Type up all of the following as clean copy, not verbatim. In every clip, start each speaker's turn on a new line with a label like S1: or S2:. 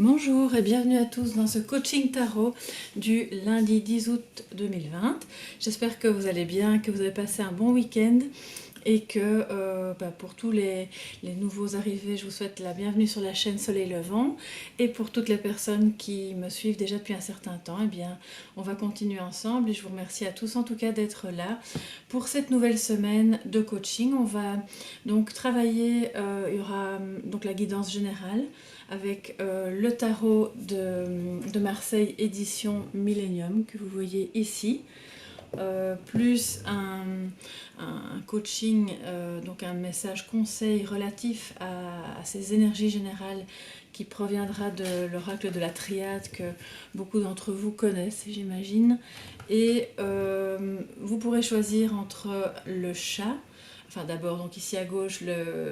S1: Bonjour et bienvenue à tous dans ce coaching tarot du lundi 10 août 2020. J'espère que vous allez bien, que vous avez passé un bon week-end et que pour tous les nouveaux arrivés, je vous souhaite la bienvenue sur la chaîne Soleil Levant. Et pour toutes les personnes qui me suivent déjà depuis un certain temps, eh bien, on va continuer ensemble et je vous remercie à tous en tout cas d'être là pour cette nouvelle semaine de coaching. On va donc travailler, il y aura donc la guidance générale avec le tarot de Marseille édition Millennium que vous voyez ici, plus un coaching, donc un message conseil relatif à ces énergies générales qui proviendra de l'oracle de la triade que beaucoup d'entre vous connaissent, j'imagine. Et vous pourrez choisir entre le chat, enfin d'abord donc ici à gauche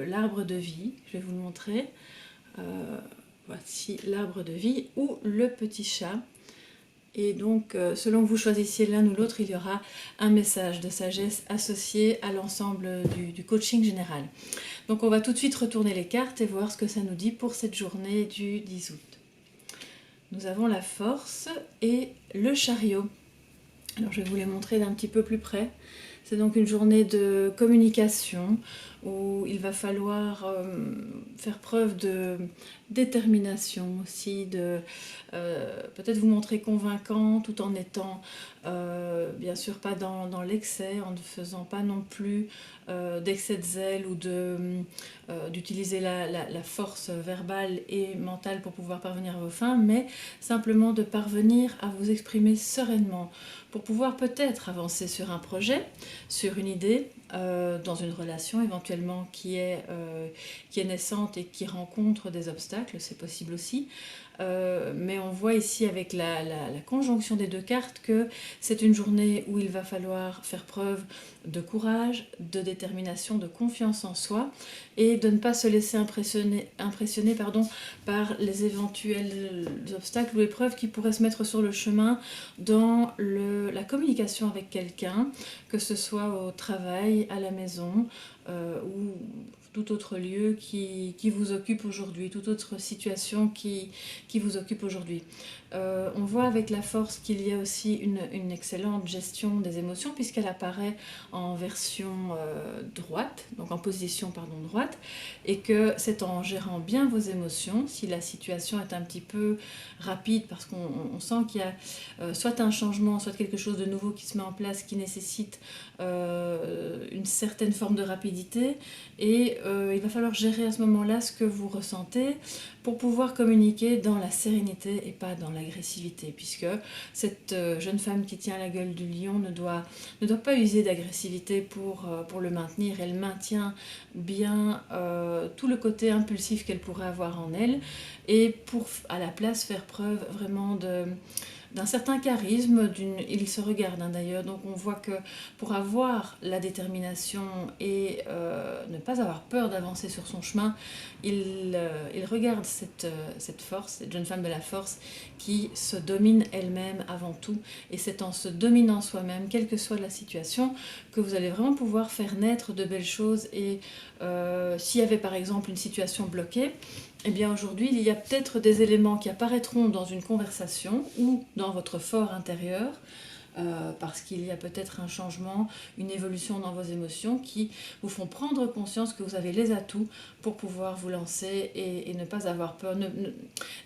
S1: l'arbre de vie, je vais vous le montrer. Voici l'arbre de vie ou le petit chat. Et donc, selon que vous choisissiez l'un ou l'autre, il y aura un message de sagesse associé à l'ensemble du coaching général. Donc, on va tout de suite retourner les cartes et voir ce que ça nous dit pour cette journée du 10 août. Nous avons la force et le chariot. Alors, je vais vous les montrer d'un petit peu plus près. C'est donc une journée de communication où il va falloir faire preuve de détermination aussi, de peut-être vous montrer convaincant tout en étant bien sûr pas dans l'excès, en ne faisant pas non plus d'excès de zèle ou d'utiliser la force verbale et mentale pour pouvoir parvenir à vos fins, mais simplement de parvenir à vous exprimer sereinement pour pouvoir peut-être avancer sur un projet, sur une idée, dans une relation éventuellement qui est naissante et qui rencontre des obstacles, c'est possible aussi. Mais on voit ici avec la conjonction des deux cartes que c'est une journée où il va falloir faire preuve de courage, de détermination, de confiance en soi et de ne pas se laisser impressionner par les éventuels obstacles ou épreuves qui pourraient se mettre sur le chemin dans la communication avec quelqu'un, que ce soit au travail, à la maison ou tout autre lieu qui vous occupe aujourd'hui, toute autre situation qui vous occupe aujourd'hui. On voit avec la force qu'il y a aussi une excellente gestion des émotions puisqu'elle apparaît en version droite, donc en position droite, et que c'est en gérant bien vos émotions, si la situation est un petit peu rapide parce qu'on sent qu'il y a soit un changement, soit quelque chose de nouveau qui se met en place qui nécessite une certaine forme de rapidité, et il va falloir gérer à ce moment-là ce que vous ressentez pour pouvoir communiquer dans la sérénité et pas dans l'agressivité, puisque cette jeune femme qui tient la gueule du lion ne doit pas user d'agressivité pour le maintenir. Elle maintient bien tout le côté impulsif qu'elle pourrait avoir en elle, et pour à la place faire preuve vraiment d'un certain charisme, il se regarde d'ailleurs, donc on voit que pour avoir la détermination et ne pas avoir peur d'avancer sur son chemin, il regarde cette force, cette jeune femme de la force qui se domine elle-même avant tout, et c'est en se dominant soi-même, quelle que soit la situation, que vous allez vraiment pouvoir faire naître de belles choses. Et s'il y avait par exemple une situation bloquée, eh bien aujourd'hui il y a peut-être des éléments qui apparaîtront dans une conversation ou dans votre fort intérieur, parce qu'il y a peut-être un changement, une évolution dans vos émotions qui vous font prendre conscience que vous avez les atouts pour pouvoir vous lancer et ne pas avoir peur,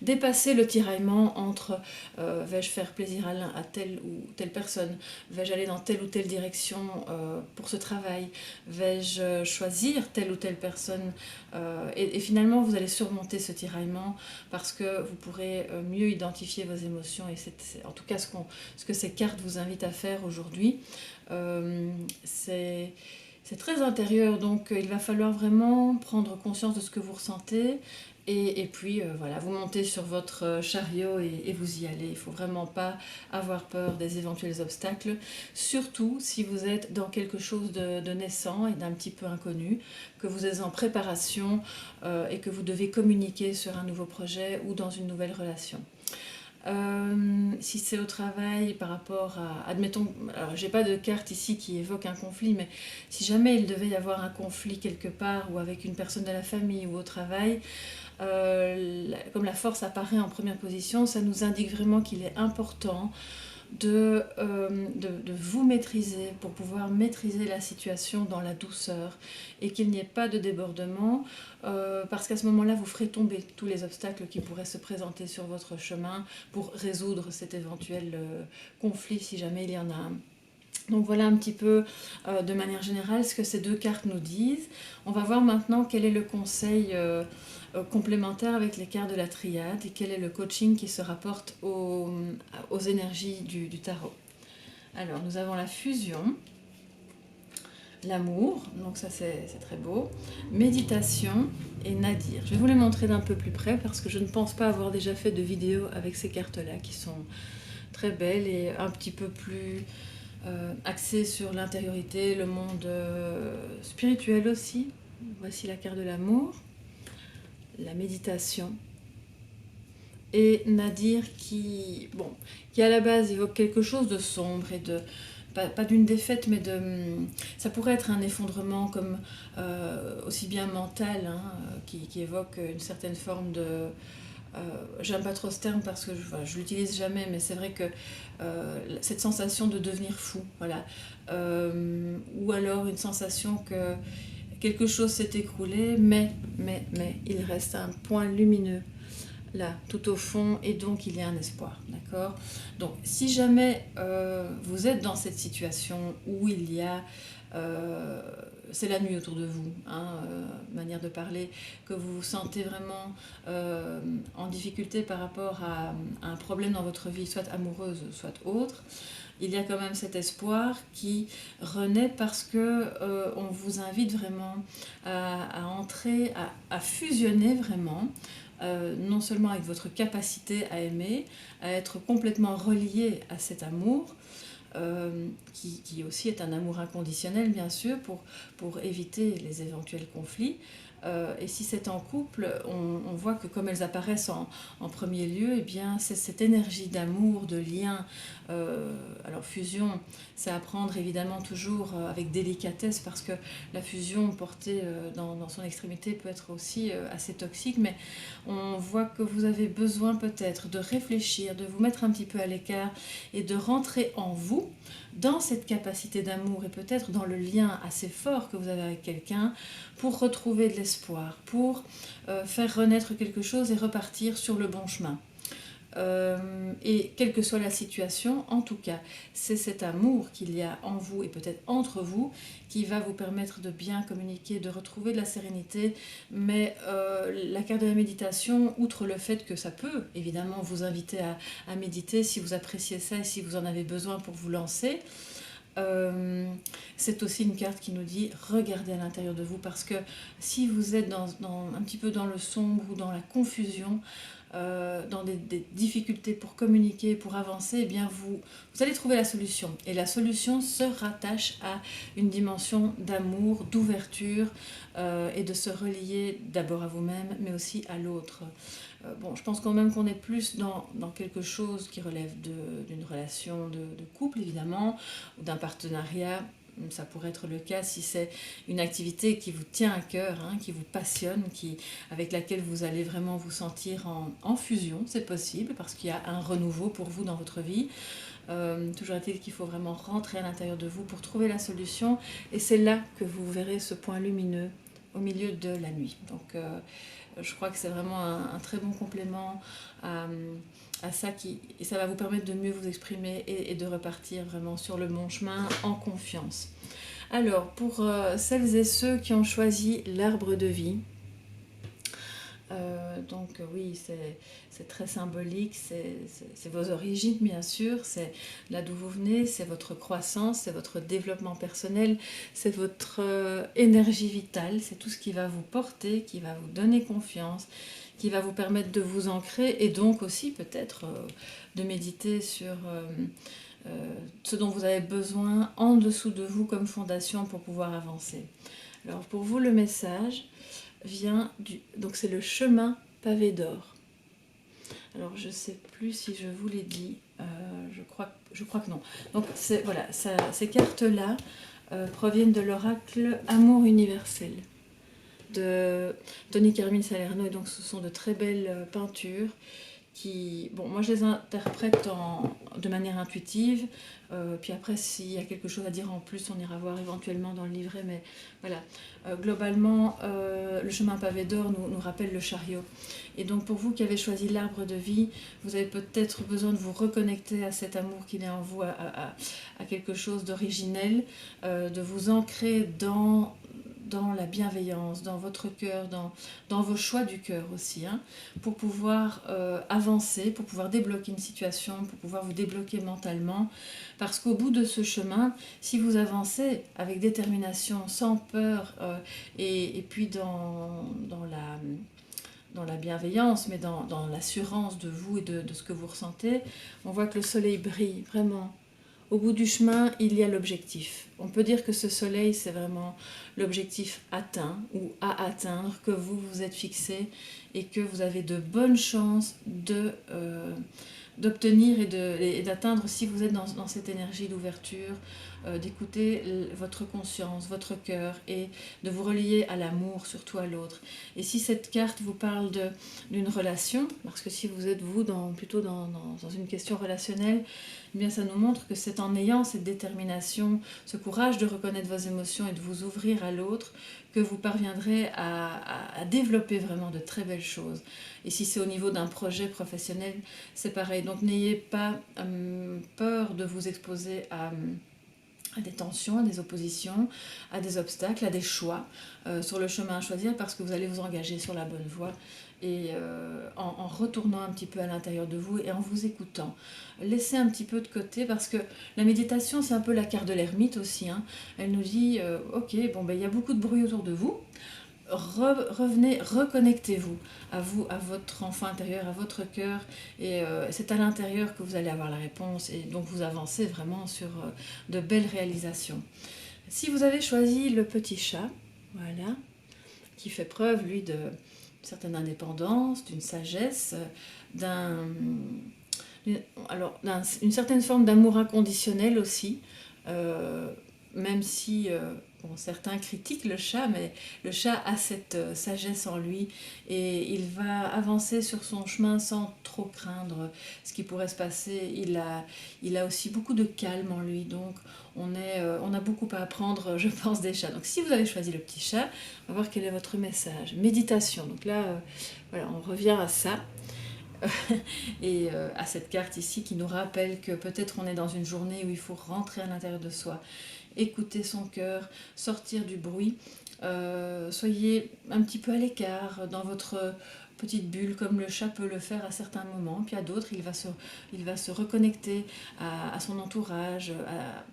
S1: dépasser le tiraillement entre vais-je faire plaisir à telle ou telle personne, vais-je aller dans telle ou telle direction pour ce travail, vais-je choisir telle ou telle personne, et finalement vous allez surmonter ce tiraillement parce que vous pourrez mieux identifier vos émotions, et c'est en tout cas ce que ces cartes vous invitent à faire aujourd'hui. C'est très intérieur, donc il va falloir vraiment prendre conscience de ce que vous ressentez, et puis voilà, vous montez sur votre chariot et vous y allez. Il ne faut vraiment pas avoir peur des éventuels obstacles, surtout si vous êtes dans quelque chose de naissant et d'un petit peu inconnu, que vous êtes en préparation et que vous devez communiquer sur un nouveau projet ou dans une nouvelle relation. Si c'est au travail par rapport à, admettons, alors j'ai pas de carte ici qui évoque un conflit, mais si jamais il devait y avoir un conflit quelque part ou avec une personne de la famille ou au travail, comme la force apparaît en première position, ça nous indique vraiment qu'il est important de vous maîtriser pour pouvoir maîtriser la situation dans la douceur et qu'il n'y ait pas de débordement parce qu'à ce moment-là vous ferez tomber tous les obstacles qui pourraient se présenter sur votre chemin pour résoudre cet éventuel conflit si jamais il y en a un. Donc voilà un petit peu de manière générale ce que ces deux cartes nous disent. On va voir maintenant quel est le conseil complémentaire avec les cartes de la triade et quel est le coaching qui se rapporte aux énergies du tarot. Alors nous avons la fusion, l'amour, donc ça c'est très beau, méditation et nadir. Je vais vous les montrer d'un peu plus près parce que je ne pense pas avoir déjà fait de vidéo avec ces cartes-là qui sont très belles et un petit peu plus axées sur l'intériorité, le monde spirituel aussi. Voici la carte de l'amour, la méditation et nadir qui à la base évoque quelque chose de sombre et de pas d'une défaite mais ça pourrait être un effondrement comme aussi bien mental qui évoque une certaine forme de j'aime pas trop ce terme parce que je l'utilise jamais mais c'est vrai que cette sensation de devenir fou, voilà, ou alors une sensation que quelque chose s'est écroulé, mais il reste un point lumineux là, tout au fond, et donc il y a un espoir, d'accord? Donc si jamais vous êtes dans cette situation où il y a, c'est la nuit autour de vous, manière de parler, que vous vous sentez vraiment en difficulté par rapport à un problème dans votre vie, soit amoureuse, soit autre, il y a quand même cet espoir qui renaît parce que on vous invite vraiment à entrer, à fusionner vraiment, non seulement avec votre capacité à aimer, à être complètement relié à cet amour, qui aussi est un amour inconditionnel bien sûr pour éviter les éventuels conflits. Et si c'est en couple, on voit que comme elles apparaissent en premier lieu, eh bien c'est cette énergie d'amour, de lien. Alors fusion, c'est à prendre évidemment toujours avec délicatesse parce que la fusion portée dans son extrémité peut être aussi assez toxique, mais on voit que vous avez besoin peut-être de réfléchir, de vous mettre un petit peu à l'écart et de rentrer en vous, dans cette capacité d'amour et peut-être dans le lien assez fort que vous avez avec quelqu'un pour retrouver de l'espoir, pour faire renaître quelque chose et repartir sur le bon chemin. Et quelle que soit la situation, en tout cas, c'est cet amour qu'il y a en vous et peut-être entre vous qui va vous permettre de bien communiquer, de retrouver de la sérénité. Mais la carte de la méditation, outre le fait que ça peut évidemment vous inviter à méditer si vous appréciez ça et si vous en avez besoin pour vous lancer, c'est aussi une carte qui nous dit regardez à l'intérieur de vous parce que si vous êtes un petit peu dans le sombre ou dans la confusion, dans des difficultés pour communiquer, pour avancer, eh bien vous allez trouver la solution. Et la solution se rattache à une dimension d'amour, d'ouverture et de se relier d'abord à vous-même, mais aussi à l'autre. Je pense quand même qu'on est plus dans quelque chose qui relève d'une relation de couple, évidemment, ou d'un partenariat. Ça pourrait être le cas si c'est une activité qui vous tient à cœur, qui vous passionne, avec laquelle vous allez vraiment vous sentir en fusion. C'est possible parce qu'il y a un renouveau pour vous dans votre vie. Toujours est-il qu'il faut vraiment rentrer à l'intérieur de vous pour trouver la solution. Et c'est là que vous verrez ce point lumineux au milieu de la nuit. Donc je crois que c'est vraiment un très bon complément à ça et ça va vous permettre de mieux vous exprimer et de repartir vraiment sur le bon chemin en confiance. Alors pour celles et ceux qui ont choisi l'arbre de vie, oui, c'est très symbolique, c'est vos origines bien sûr, c'est là d'où vous venez, c'est votre croissance, c'est votre développement personnel, c'est votre énergie vitale, c'est tout ce qui va vous porter, qui va vous donner confiance, qui va vous permettre de vous ancrer et donc aussi peut-être de méditer sur ce dont vous avez besoin en dessous de vous comme fondation pour pouvoir avancer. Alors pour vous le message vient donc c'est le chemin pavé d'or. Alors je sais plus si je vous l'ai dit, je crois que non. Donc voilà, ces cartes là proviennent de l'oracle Amour universel. de Tony Carmine Salerno. Et donc ce sont de très belles peintures qui, bon, moi je les interprète de manière intuitive, puis après s'il y a quelque chose à dire en plus, on ira voir éventuellement dans le livret, mais voilà. Globalement, le chemin pavé d'or nous rappelle le chariot. Et donc pour vous qui avez choisi l'arbre de vie, vous avez peut-être besoin de vous reconnecter à cet amour qu'il est en vous, à quelque chose d'originel, de vous ancrer dans la bienveillance, dans votre cœur, dans vos choix du cœur aussi, hein, pour pouvoir avancer, pour pouvoir débloquer une situation, pour pouvoir vous débloquer mentalement. Parce qu'au bout de ce chemin, si vous avancez avec détermination, sans peur, et puis dans la bienveillance, mais dans l'assurance de vous et de ce que vous ressentez, on voit que le soleil brille vraiment. Au bout du chemin, il y a l'objectif. On peut dire que ce soleil, c'est vraiment l'objectif atteint ou à atteindre, que vous vous êtes fixé et que vous avez de bonnes chances d'obtenir et d'atteindre si vous êtes dans cette énergie d'ouverture, d'écouter votre conscience, votre cœur et de vous relier à l'amour, surtout à l'autre. Et si cette carte vous parle d'une relation, parce que si vous êtes plutôt dans une question relationnelle, eh bien ça nous montre que c'est en ayant cette détermination, ce courage de reconnaître vos émotions et de vous ouvrir à l'autre que vous parviendrez à développer vraiment de très belles choses. Et si c'est au niveau d'un projet professionnel, c'est pareil. Donc n'ayez pas peur de vous exposer à des tensions, à des oppositions, à des obstacles, à des choix sur le chemin à choisir, parce que vous allez vous engager sur la bonne voie et en retournant un petit peu à l'intérieur de vous et en vous écoutant. Laissez un petit peu de côté, parce que la méditation, c'est un peu la carte de l'ermite aussi, hein. Elle nous dit, ok, bon, ben, y a beaucoup de bruit autour de vous, revenez, reconnectez-vous, à votre enfant intérieur, à votre cœur, et c'est à l'intérieur que vous allez avoir la réponse, et donc vous avancez vraiment sur de belles réalisations. Si vous avez choisi le petit chat, voilà, qui fait preuve, lui, d'une certaine indépendance, d'une sagesse, une certaine forme d'amour inconditionnel aussi, même si certains critiquent le chat, mais le chat a cette sagesse en lui et il va avancer sur son chemin sans trop craindre ce qui pourrait se passer. Il a aussi beaucoup de calme en lui, donc on a beaucoup à apprendre, je pense, des chats. Donc si vous avez choisi le petit chat, on va voir quel est votre message. Méditation, donc là, voilà, on revient à ça. Et à cette carte ici qui nous rappelle que peut-être on est dans une journée où il faut rentrer à l'intérieur de soi, écouter son cœur, sortir du bruit, soyez un petit peu à l'écart dans votre petite bulle comme le chat peut le faire à certains moments, puis à d'autres il va se reconnecter à son entourage,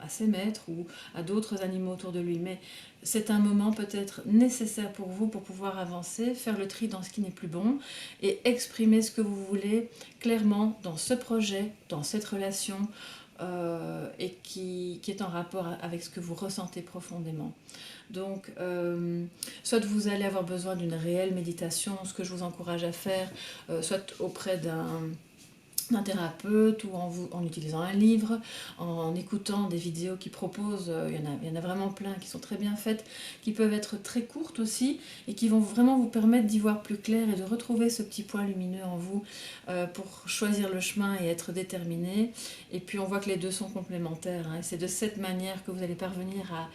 S1: à ses maîtres ou à d'autres animaux autour de lui, mais c'est un moment peut-être nécessaire pour vous pour pouvoir avancer, faire le tri dans ce qui n'est plus bon et exprimer ce que vous voulez clairement dans ce projet, dans cette relation, et qui est en rapport avec ce que vous ressentez profondément. Donc, soit vous allez avoir besoin d'une réelle méditation, ce que je vous encourage à faire, soit auprès d'un thérapeute ou en utilisant un livre, en écoutant des vidéos qui proposent, il y en a vraiment plein qui sont très bien faites, qui peuvent être très courtes aussi et qui vont vraiment vous permettre d'y voir plus clair et de retrouver ce petit point lumineux en vous pour choisir le chemin et être déterminé. Et puis on voit que les deux sont complémentaires, hein, et c'est de cette manière que vous allez parvenir à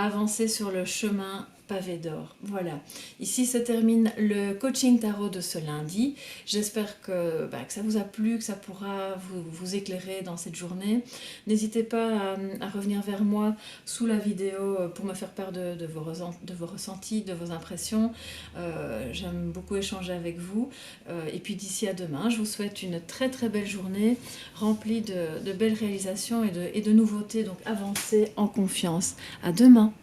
S1: avancer sur le chemin pavé d'or. Voilà, ici se termine le coaching tarot de ce lundi. J'espère que ça vous a plu, que ça pourra vous éclairer dans cette journée. N'hésitez pas à revenir vers moi sous la vidéo pour me faire part de vos ressentis, de vos impressions. J'aime beaucoup échanger avec vous. Et puis d'ici à demain, je vous souhaite une très très belle journée remplie de belles réalisations et de nouveautés. Donc avancez en confiance. À demain.